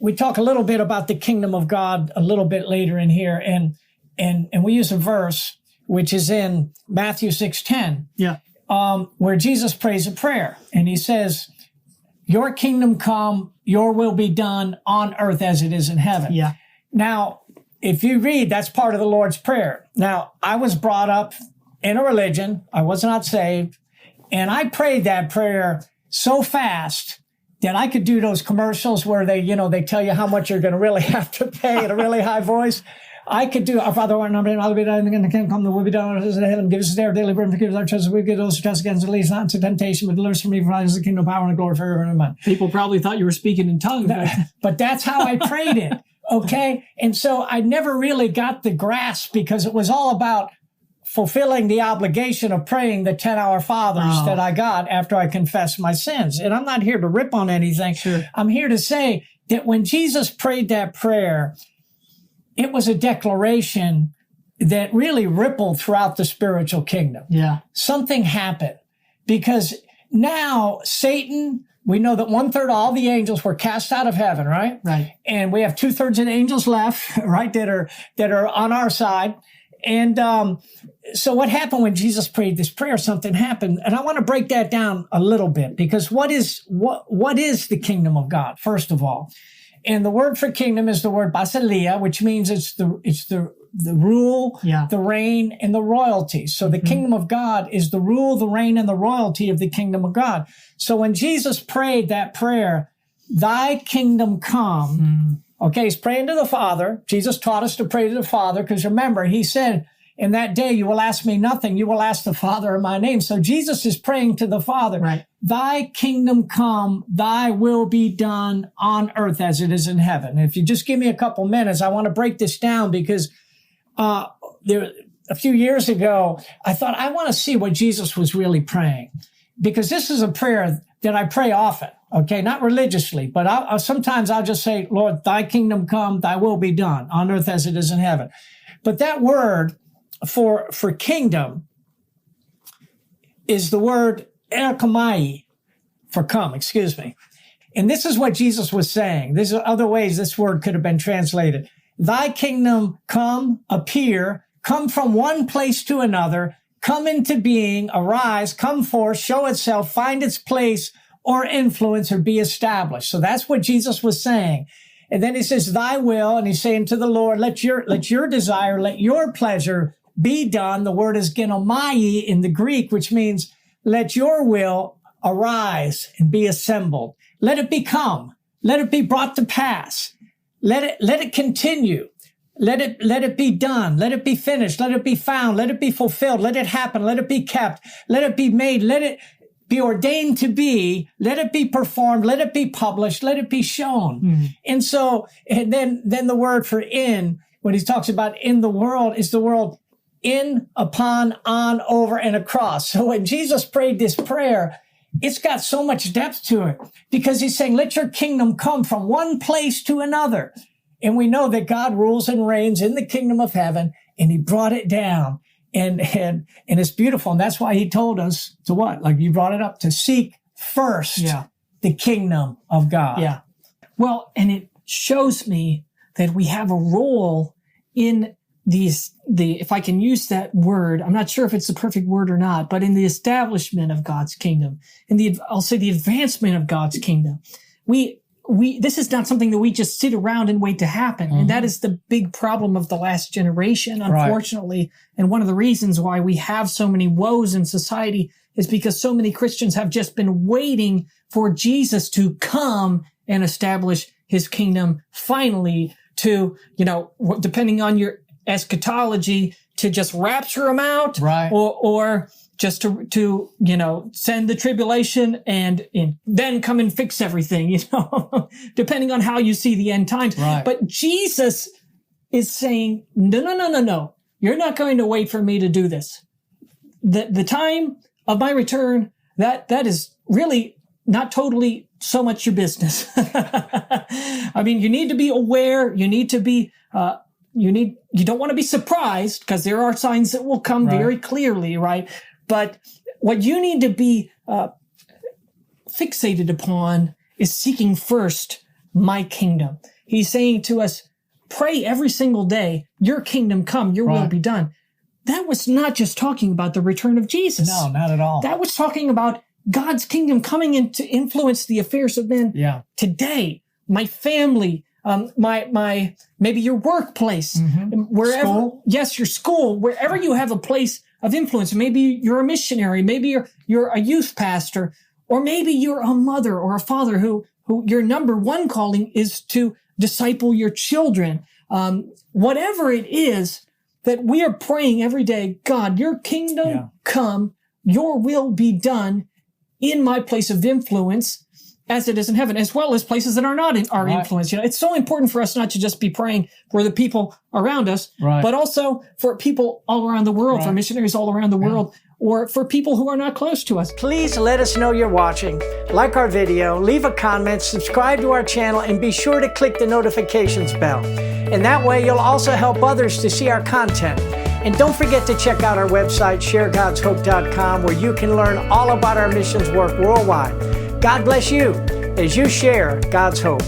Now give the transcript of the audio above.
we talk a little bit about the kingdom of God a little bit later in here, and we use a verse which is in Matthew 6:10, where Jesus prays a prayer, and he says, "Your kingdom come, your will be done on earth as it is in heaven." Yeah. Now, if you read, that's part of the Lord's Prayer. Now, I was brought up in a religion. I was not saved. And I prayed that prayer so fast that I could do those commercials where they tell you how much you're going to really have to pay in a really high voice. I could do, "Our Father, who art in heaven, hallowed be thy name, and come, the will be done on earth as in heaven. Give us this day our daily bread, and forgive us our trespasses, we forgive those who trespass against us, lead us not into temptation, but deliver us from evil. For thine is the kingdom, power, and the glory forever and ever." People probably thought you were speaking in tongues. But that's how I prayed it. Okay. And so I never really got the grasp, because it was all about fulfilling the obligation of praying the 10 Our Fathers that I got after I confessed my sins. And I'm not here to rip on anything. Sure. I'm here to say that when Jesus prayed that prayer, it was a declaration that really rippled throughout the spiritual kingdom. Yeah. Something happened, because now Satan, we know that 1/3 of all the angels were cast out of heaven, right? Right. And we have 2/3 of the angels left, right, that are on our side. And so what happened when Jesus prayed this prayer? Something happened. And I want to break that down a little bit, because what is the kingdom of God, first of all? And the word for kingdom is the word basileia, which means it's the rule, the reign, and the royalty. So the kingdom of God is the rule, the reign, and the royalty of the kingdom of God. So when Jesus prayed that prayer, "Thy kingdom come," okay, he's praying to the Father. Jesus taught us to pray to the Father, because remember, he said, "In that day you will ask me nothing. You will ask the Father in my name." So Jesus is praying to the Father. Right. "Thy kingdom come, thy will be done on earth as it is in heaven." And if you just give me a couple minutes, I want to break this down, because a few years ago, I thought, I want to see what Jesus was really praying, because this is a prayer that I pray often. Okay, not religiously, but sometimes I'll just say, "Lord, thy kingdom come, thy will be done on earth as it is in heaven." But that word for kingdom is the word erkomai, for come, excuse me. And this is what Jesus was saying. There's other ways this word could have been translated. "Thy kingdom come, appear, come from one place to another, come into being, arise, come forth, show itself, find its place, or influence, or be established." So that's what Jesus was saying. And then he says, "Thy will," and he's saying to the Lord, let your desire, let your pleasure be done. The word is genomai in the Greek, which means let your will arise and be assembled. Let it become. Let it be brought to pass. Let it continue. Let it be done. Let it be finished. Let it be found. Let it be fulfilled. Let it happen. Let it be kept. Let it be made. Let it be ordained to be. Let it be performed. Let it be published. Let it be shown. And so, and then the word for in, when he talks about in the world, is the world in, upon, on, over, and across. So when Jesus prayed this prayer, it's got so much depth to it, because he's saying, let your kingdom come from one place to another. And we know that God rules and reigns in the kingdom of heaven, and he brought it down. And it's beautiful. And that's why he told us to what? Like you brought it up, to seek first the kingdom of God. Yeah. Well, and it shows me that we have a role in if I can use that word, I'm not sure if it's the perfect word or not, but in the establishment of God's kingdom, I'll say the advancement of God's kingdom. This is not something that we just sit around and wait to happen. And that is the big problem of the last generation, unfortunately. Right. And one of the reasons why we have so many woes in society is because so many Christians have just been waiting for Jesus to come and establish his kingdom finally, to, depending on your eschatology, to just rapture him out, right, or just to send the tribulation and then come and fix everything, depending on how you see the end times. Right. But Jesus is saying, no. You're not going to wait for me to do this. The time of my return, that is really not totally so much your business. I mean, you need to be aware. You need to be, you don't want to be surprised, because there are signs that will come very clearly, right? But what you need to be fixated upon is seeking first my kingdom. He's saying to us, pray every single day, your kingdom come, your will be done. That was not just talking about the return of Jesus. No, not at all. That was talking about God's kingdom coming in to influence the affairs of men today. My family, maybe your workplace, wherever. School. Yes, your school, wherever you have a place of influence. Maybe you're a missionary, maybe you're a youth pastor, or maybe you're a mother or a father who your number one calling is to disciple your children. Whatever it is that we are praying every day, God, your kingdom come, your will be done in my place of influence as it is in heaven, as well as places that are not in our influence. It's so important for us not to just be praying for the people around us, but also for people all around the world, for missionaries all around the world, or for people who are not close to us. Please let us know you're watching. Like our video, leave a comment, subscribe to our channel, and be sure to click the notifications bell. And that way you'll also help others to see our content. And don't forget to check out our website, ShareGodsHope.com, where you can learn all about our missions work worldwide. God bless you as you share God's hope.